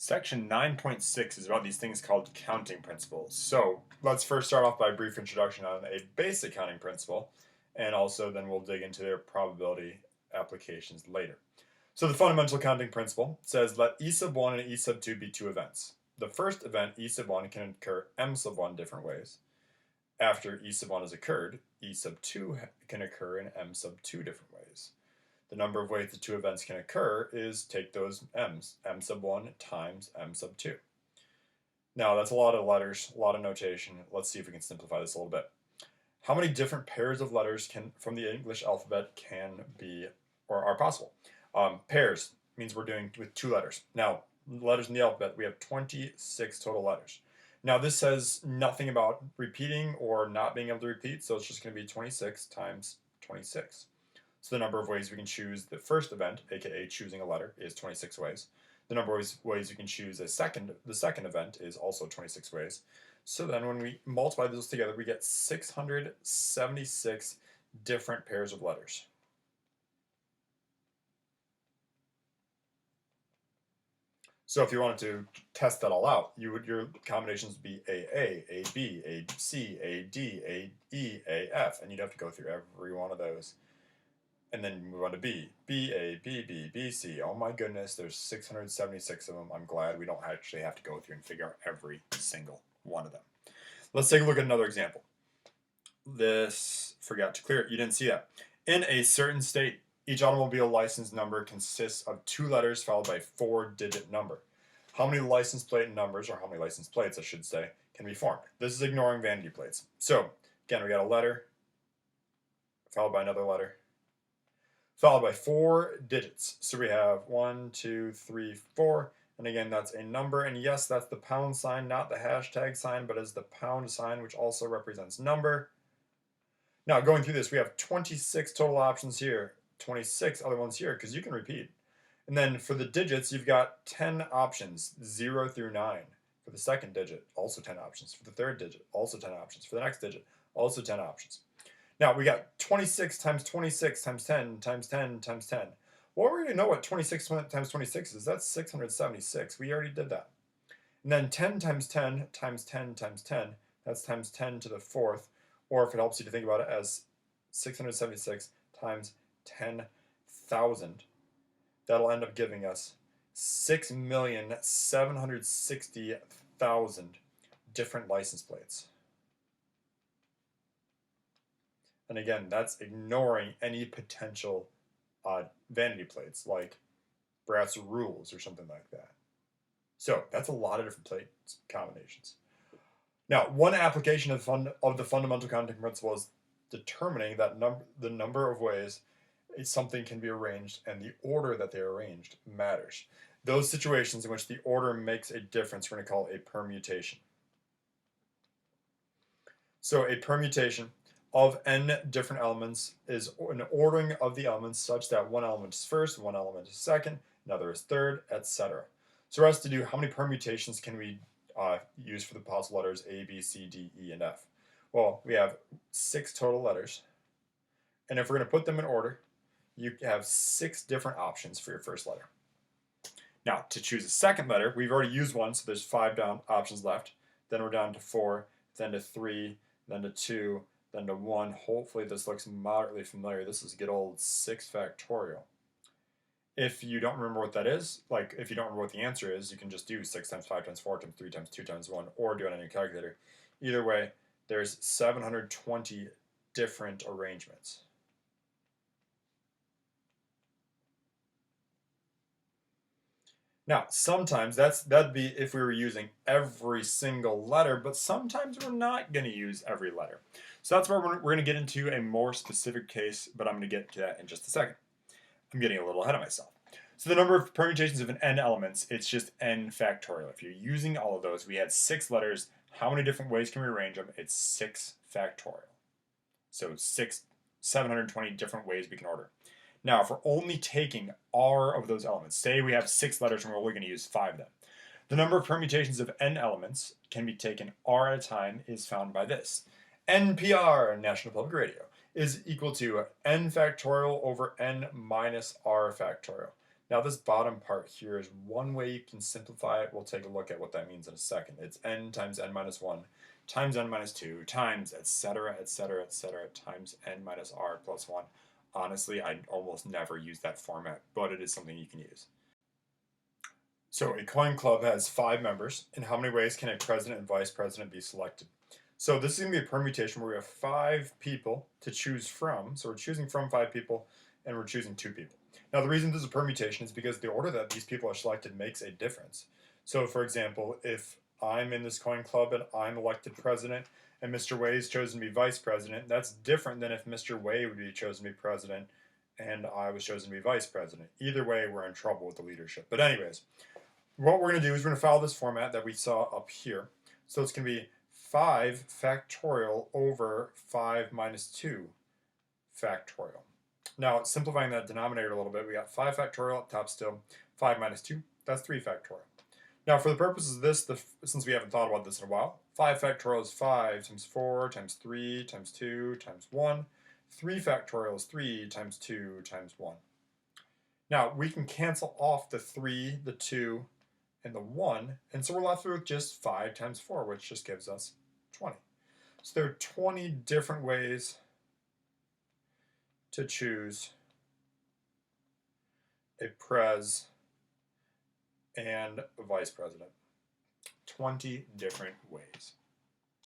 Section 9.6 is about these things called counting principles. So let's first start off by a brief introduction on a basic counting principle, and also then we'll dig into their probability applications later. So the fundamental counting principle says let E sub 1 and E sub 2 be two events. The first event, E sub 1, can occur M sub 1 different ways. After E sub 1 has occurred, E sub 2 can occur in M sub 2 different ways. The number of ways the two events can occur is take those m's, m sub 1 times m sub 2. Now that's a lot of letters, a lot of notation. Let's see if we can simplify this a little bit. How many different pairs of letters from the English alphabet can be or are possible? Pairs means we're doing with two letters. Now, letters in the alphabet, we have 26 total letters. Now this says nothing about repeating or not being able to repeat, so it's just going to be 26 times 26. So the number of ways we can choose the first event, aka choosing a letter, is 26 ways. The number of ways you can choose the second event is also 26 ways. So then when we multiply those together, we get 676 different pairs of letters. So if you wanted to test that all out, your combinations would be AA, AB, AC, AD, AE, AF, and you'd have to go through every one of those. And then move on to B, BA, BB, BC. Oh my goodness, there's 676 of them. I'm glad we don't actually have to go through and figure out every single one of them. Let's take a look at another example. This, forgot to clear it, you didn't see that. In a certain state, each automobile license number consists of two letters followed by a 4-digit number. How many license plate numbers, or how many license plates I should say, can be formed? This is ignoring vanity plates. So, again, we got a letter, followed by another letter, followed by 4 digits. So we have 1, 2, 3, 4, and again that's a number, and yes, that's the pound sign, not the hashtag sign, but is the pound sign, which also represents number. Now going through this, we have 26 total options here, 26 other ones here, because you can repeat. And then for the digits, you've got 10 options, 0 through 9. For the second digit, also 10 options. For the third digit, also 10 options. For the next digit, also 10 options. Now, we got 26 times 26 times 10 times 10 times 10. Well, we already know what 26 times 26 is. That's 676. We already did that. And then 10 times 10 times 10 times 10, that's times 10 to the 4th. Or if it helps you to think about it as 676 times 10,000, that'll end up giving us 6,760,000 different license plates. And again, that's ignoring any potential vanity plates like brass rules or something like that. So that's a lot of different plate combinations. Now, one application of the fundamental counting principle is determining that the number of ways something can be arranged and the order that they're arranged matters. Those situations in which the order makes a difference, we're going to call a permutation. So a permutation of n different elements is an ordering of the elements such that one element is first, one element is second, another is third, etc. So for us to do, how many permutations can we use for the possible letters A, B, C, D, E, and F? Well, we have 6 total letters, and if we're going to put them in order, you have 6 different options for your first letter. Now, to choose a second letter, we've already used one, so there's 5 options left. Then we're down to 4, then to 3, then to 2, then to 1. Hopefully this looks moderately familiar. This is good old 6 factorial. If you don't remember what that is, like if you don't remember what the answer is, you can just do 6 times 5 times 4 times 3 times 2 times 1, or do it on your calculator. Either way, there's 720 different arrangements. Now, sometimes that'd be if we were using every single letter, but sometimes we're not going to use every letter. So that's where we're going to get into a more specific case, but I'm going to get to that in just a second. I'm getting a little ahead of myself. So the number of permutations of an n elements, it's just n factorial. If you're using all of those, we had 6 letters. How many different ways can we arrange them? It's 6 factorial. So 720 different ways we can order. Now, if we're only taking r of those elements, say we have 6 letters and we're only going to use 5 of them, the number of permutations of n elements can be taken r at a time is found by this. NPR, National Public Radio, is equal to n factorial over n minus r factorial. Now this bottom part here is one way you can simplify it. We'll take a look at what that means in a second. It's n times n minus 1 times n minus 2 times etc., etc., etc., times n minus r plus 1. Honestly, I almost never use that format, but it is something you can use. So a coin club has 5 members. In how many ways can a president and vice president be selected? So this is going to be a permutation where we have 5 people to choose from. So we're choosing from 5 people, and we're choosing 2 people. Now the reason this is a permutation is because the order that these people are selected makes a difference. So for example, if I'm in this coin club and I'm elected president and Mr. Wei is chosen to be vice president, that's different than if Mr. Wei would be chosen to be president and I was chosen to be vice president. Either way, we're in trouble with the leadership. But anyways, what we're going to do is we're going to follow this format that we saw up here. So it's going to be 5 factorial over 5 minus 2 factorial. Now, simplifying that denominator a little bit, we got 5 factorial up top still, 5 minus 2, that's 3 factorial. Now, for the purposes of this, since we haven't thought about this in a while, 5 factorial is 5 times 4 times 3 times 2 times 1. 3 factorial is 3 times 2 times 1. Now, we can cancel off the 3, the 2, and the 1, and so we're left with just 5 times 4, which just gives us 20. So there are 20 different ways to choose a pres and a vice president. 20 different ways.